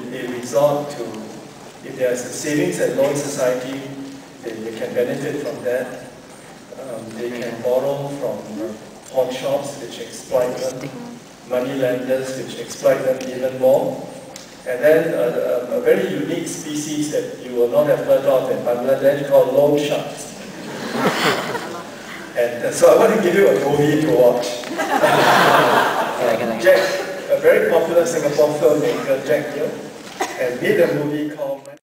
They resort to, if there's a savings and loan society, they can benefit from that. They can borrow from pawn shops which exploit them, money lenders which exploit them even more. And then a very unique species that you will not have heard of in Bangladesh called loan sharks. And so I want to give you a movie to watch. Jack, a very popular Singapore filmmaker, Jack Neo, and made a movie called